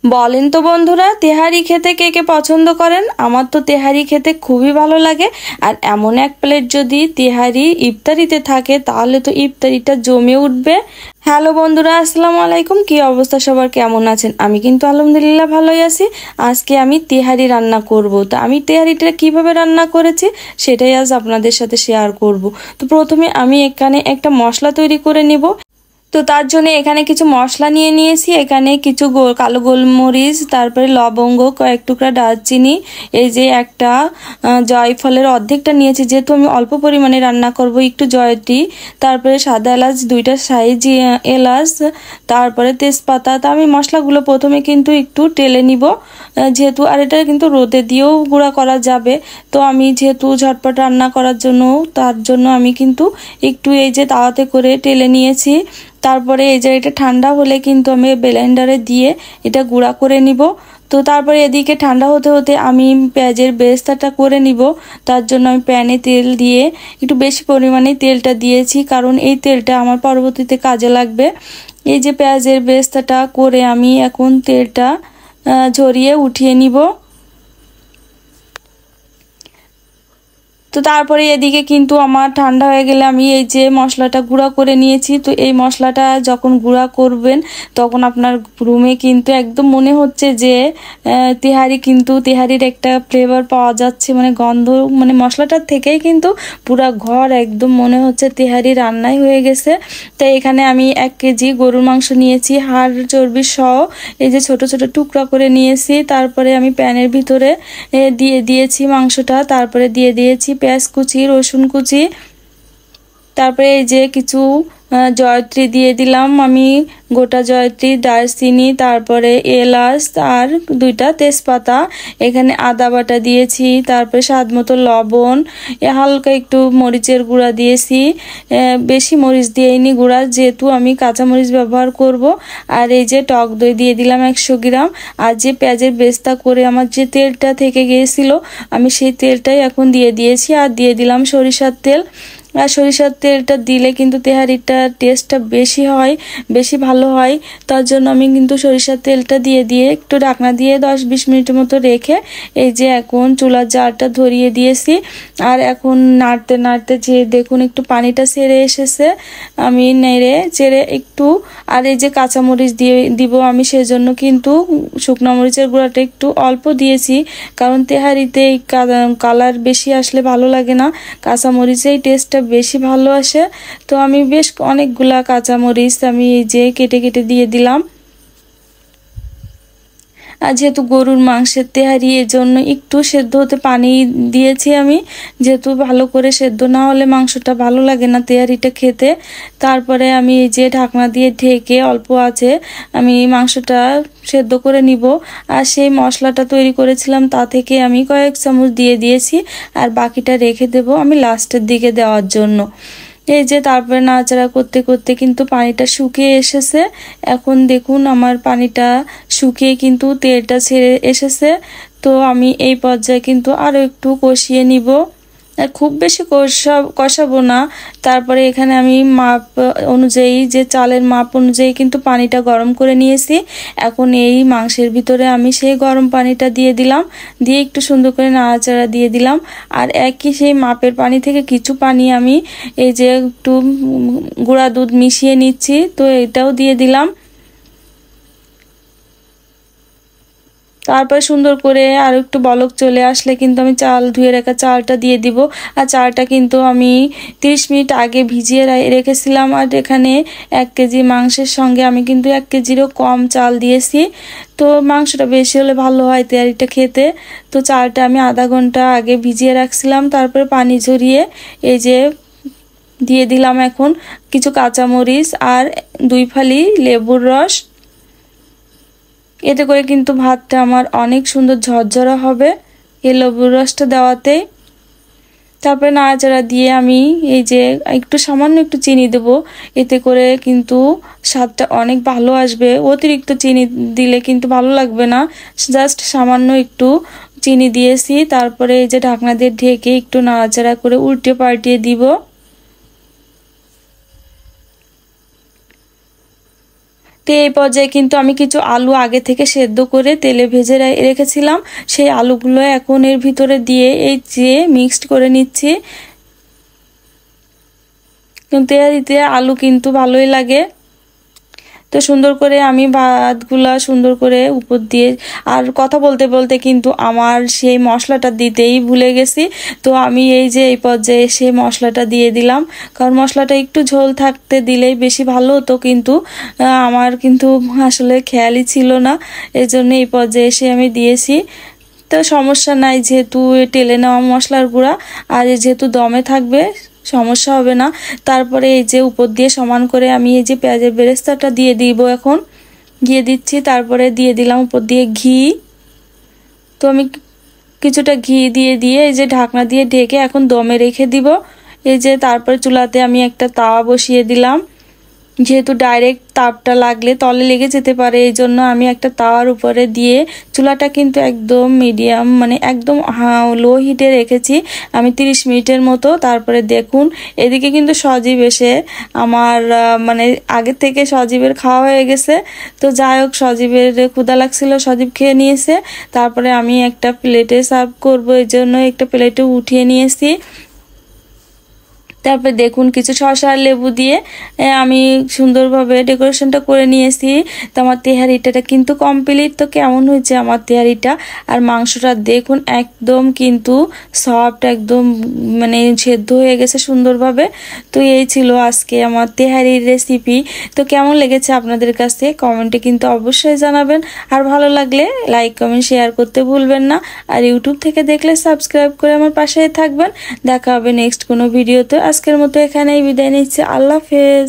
বলেন তো বন্ধুরা, তেহারি খেতে কে কে পছন্দ করেন? আমার তো তেহারি খেতে খুবই ভালো লাগে। আর এমন এক প্লেট যদি তেহারি ইফতারিতে থাকে তাহলে তো ইফতারিটা জমে উঠবে। হ্যালো বন্ধুরা, আসসালামু আলাইকুম। কি অবস্থা সবার, কেমন আছেন? আমি কিন্তু আলহামদুলিল্লাহ ভালোই আছি। আজকে আমি তেহারি রান্না করব। তো আমি তেহারিটা কিভাবে রান্না করেছি সেটাই আজ আপনাদের সাথে শেয়ার করব। তো প্রথমে আমি এখানে একটা মশলা তৈরি করে নিব। তো তার জন্য এখানে কিছু মশলা নিয়ে নিয়েছি। এখানে কিছু কালো গোলমরিচ, তারপরে লবঙ্গ, কয়েক টুকরা দারচিনি, এই যে একটা জয়ফলের অর্ধেকটা নিয়েছি, যেহেতু আমি অল্প পরিমাণে রান্না করব, একটু জয়ত্রী, তারপরে সাদা এলাচ দুইটা সাইজ এলাচ, তারপরে তেজপাতা। তো আমি মশলাগুলো প্রথমে কিন্তু একটু টেলে নিব, যেহেতু আর এটা কিন্তু রোদে দিয়েও গুঁড়া করা যাবে। তো আমি যেহেতু ঝটপট রান্না করার জন্য, তার জন্য আমি কিন্তু একটু এই যে তাওয়াতে করে টেলে নিয়েছি। তারপরে এই যে এটা ঠান্ডা হলে কিন্তু আমি ব্লেন্ডারে দিয়ে এটা গুঁড়া করে নিব। তো তারপরে এদিকে ঠান্ডা হতে হতে আমি পেঁয়াজের বেরেস্তাটা করে নিব। তার জন্য আমি প্যানে তেল দিয়ে একটু বেশি পরিমাণে তেলটা দিয়েছি, কারণ এই তেলটা আমার পরবর্তীতে কাজে লাগবে। এই যে পেঁয়াজের বেরেস্তাটা করে আমি এখন তেলটা ঝরিয়ে উঠিয়ে নিব। তো তারপরে এদিকে কিন্তু আমার ঠান্ডা হয়ে গেলে আমি এই যে মশলাটা গুঁড়া করে নিয়েছি। তো এই মশলাটা যখন গুঁড়া করবেন তখন আপনার রুমে কিন্তু একদম মনে হচ্ছে যে তেহারির একটা ফ্লেভার পাওয়া যাচ্ছে, মানে গন্ধ, মানে মশলাটার থেকেই কিন্তু পুরা ঘর একদম মনে হচ্ছে তেহারি রান্নাই হয়ে গেছে। তাই এখানে আমি 1 কেজি গরুর মাংস নিয়েছি, হাড় চর্বি সহ, এই যে ছোট ছোট টুকরা করে নিয়েছি। তারপরে আমি প্যানের ভিতরে দিয়ে দিয়েছি মাংসটা, তারপরে দিয়ে দিয়েছি পেঁয়াজ কুচি, রসুন কুচি, তারপরে এই যে কিছু জয়ত্রী দিয়ে দিলাম আমি, গোটা জয়ত্রী, দারচিনি, তারপরে এলাচ আর 2টা তেজপাতা। এখানে আদা বাটা দিয়েছি, তারপরে স্বাদ মতো লবণ, হালকা একটু মরিচের গুঁড়া দিয়েছি। বেশি মরিচ দিইনি গুঁড়া, যেহেতু আমি কাঁচা মরিচ ব্যবহার করব। আর এই যে টক দই দিয়ে দিলাম 100 গ্রাম। আর যে পেঁয়াজের বেরেস্তা করে আমার যে তেলটা থেকে গিয়েছিল, আমি সেই তেলটাই এখন দিয়ে দিয়েছি। আর দিয়ে দিলাম সরিষার তেল। আর সরিষার তেলটা দিলে কিন্তু তেহারিটা টেস্টটা বেশি ভালো হয়। তার জন্য আমি কিন্তু সরিষার তেলটা দিয়ে একটু ঢাকনা দিয়ে 10-20 মিনিটের মতো রেখে এই যে এখন চুলার জালটা ধরিয়ে দিয়েছি। আর এখন নাড়তে নাড়তে যে দেখুন একটু পানিটা ছেড়ে এসেছে, আমি নেড়ে চেড়ে একটু, আর এই যে কাঁচামরিচ দিব আমি, সেজন্য কিন্তু শুকনো মরিচের গুঁড়াটা একটু অল্প দিয়েছি, কারণ তেহারিতে কালার বেশি আসলে ভালো লাগে না, কাঁচামরিচেই টেস্টটা বেশি ভালো আসে। তো আমি বেশ অনেকগুলা কাঁচামরিচ আমি এই যে কেটে কেটে দিয়ে দিলাম। আর যেহেতু গরুর মাংসের তেহারি, এর জন্য একটু সেদ্ধ হতে পানি দিয়েছি আমি, যেহেতু ভালো করে সেদ্ধ না হলে মাংসটা ভালো লাগে না তেহারিটা খেতে। তারপরে আমি এই যে ঢাকনা দিয়ে ঢেকে অল্প আছে আমি মাংসটা সেদ্ধ করে নিব। আর সেই মশলাটা তৈরি করেছিলাম তা থেকে আমি কয়েক চামচ দিয়ে দিয়েছি, আর বাকিটা রেখে দেব আমি লাস্টের দিকে দেওয়ার জন্য। এই যে তারপরে নাড়াচাড়া করতে করতে কিন্তু পানিটা শুকিয়ে এসেছে। এখন দেখুন আমার পানিটা শুকিয়ে কিন্তু তেলটা ছেড়ে এসেছে। তো আমি এই পর্যায়ে কিন্তু আরো একটু কষিয়ে নিব, খুব বেশি কষাবো না। তারপরে এখানে আমি মাপ অনুযায়ী, যে চালের মাপ অনুযায়ী কিন্তু পানিটা গরম করে নিয়েছি। এখন এই মাংসের ভিতরে আমি সেই গরম পানিটা দিয়ে দিলাম, দিয়ে একটু সুন্দর করে নাড়াচাড়া দিয়ে দিলাম। আর একই সেই মাপের পানি থেকে কিছু পানি আমি এই যে একটু গুঁড়া দুধ মিশিয়ে নিচ্ছি, তো এটাও দিয়ে দিলাম। তারপরে সুন্দর করে আর একটু বলক চলে আসলে কিন্তু আমি ধুয়ে রাখা চালটা দিয়ে দিব। আর চালটা কিন্তু আমি 30 মিনিট আগে ভিজিয়ে রেখেছিলাম। আর এখানে 1 কেজি মাংসের সঙ্গে আমি কিন্তু 1 কেজিরও কম চাল দিয়েছি। তো মাংসটা বেশি হলে ভালো হয় তেহারিটা খেতে। তো চালটা আমি আধা ঘন্টা আগে ভিজিয়ে রাখছিলাম, তারপরে পানি ঝরিয়ে এই যে দিয়ে দিলাম এখন কিছু কাঁচামরিচ আর 2 ফালি লেবুর রস। এতে করে কিন্তু ভাতটা আমার অনেক সুন্দর ঝরঝরা হবে এই লেবুর রসটা দেওয়াতে। তারপরে নাড়াচাড়া দিয়ে আমি এই যে একটু সামান্য একটু চিনি দেব, এতে করে কিন্তু স্বাদটা অনেক ভালো আসবে। অতিরিক্ত চিনি দিলে কিন্তু ভালো লাগবে না, জাস্ট সামান্য একটু চিনি দিয়েছি। তারপরে এই যে ঢাকনা দিয়ে ঢেকে একটু নাড়াচাড়া করে উল্টে পাল্টিয়ে দিব। তো তো এই পর্যায়ে কিন্তু আমি কিছু আলু আগে থেকে সেদ্ধ করে তেলে ভেজে রেখেছিলাম, সেই আলুগুলো এখন এর ভিতরে দিয়ে এই যে মিক্সড করে নিচ্ছি। কিন্তু এতে আলু কিন্তু ভালোই লাগে। তো সুন্দর করে আমি ভাতগুলা সুন্দর করে উপর দিয়ে, আর কথা বলতে বলতে কিন্তু আমার সেই মশলাটা দিতেই ভুলে গেছি। তো আমি এই যে এই পর্যায়ে সেই মশলাটা দিয়ে দিলাম, কারণ মশলাটা একটু ঝোল থাকতে দিলেই বেশি ভালো হতো, কিন্তু আমার কিন্তু আসলে খেয়ালই ছিল না, এই জন্য এই পর্যায়ে এসে আমি দিয়েছি। তো সমস্যা নাই, যেহেতু টেলে নেওয়া মশলার গুঁড়া আর যেহেতু দমে থাকবে সমস্যা হবে না। তারপরে এই যে উপর দিয়ে সমান করে আমি এই যে পেঁয়াজের বেরেস্তাটা দিয়ে দিব, এখন দিয়ে দিচ্ছি। তারপরে দিয়ে দিলাম উপর দিয়ে ঘি। তো আমি কিছুটা ঘি দিয়ে এই যে ঢাকনা দিয়ে ঢেকে এখন দমে রেখে দিব। এই যে তারপরে চুলাতে আমি একটা তাওয়া বসিয়ে দিলাম, যেহেতু ডাইরেক্ট তাপটা লাগলে তলে লেগে যেতে পারে, এই জন্য আমি একটা তাওয়ার উপরে দিয়ে চুলাটা কিন্তু একদম মিডিয়াম মানে একদম লো হিটে রেখেছি আমি 30 মিনিটের মতো। তারপরে দেখুন এদিকে কিন্তু সজীব এসে আমার মানে আগে থেকে সজীবের খাওয়া হয়ে গেছে। তো যাই হোক, সজীবের ক্ষুধা লাগছিল, সজীব খেয়ে নিয়েছে। তারপরে আমি একটা প্লেটে সার্ভ করবো, এই জন্য একটা প্লেটে উঠিয়ে নিয়েছি। তারপরে দেখুন কিছু শসা আর লেবু দিয়ে আমি সুন্দরভাবে ডেকোরেশনটা করে নিয়েছি। তো আমার তেহারিটা কিন্তু কমপ্লিট। তো কেমন হয়েছে আমার তেহারিটা, আর মাংসটা দেখুন একদম কিন্তু সফট, একদম মানে সেদ্ধ হয়ে গেছে সুন্দরভাবে। তো এই ছিল আজকে আমার তেহারির রেসিপি। তো কেমন লেগেছে আপনাদের কাছে কমেন্টে কিন্তু অবশ্যই জানাবেন, আর ভালো লাগলে লাইক কমেন্ট শেয়ার করতে ভুলবেন না। আর ইউটিউব থেকে দেখলে সাবস্ক্রাইব করে আমার পাশেই থাকবেন। দেখা হবে নেক্সট কোনো ভিডিওতে। আজকের মতো এখানেই বিদায় নিচ্ছি। আল্লাহ হাফেজ।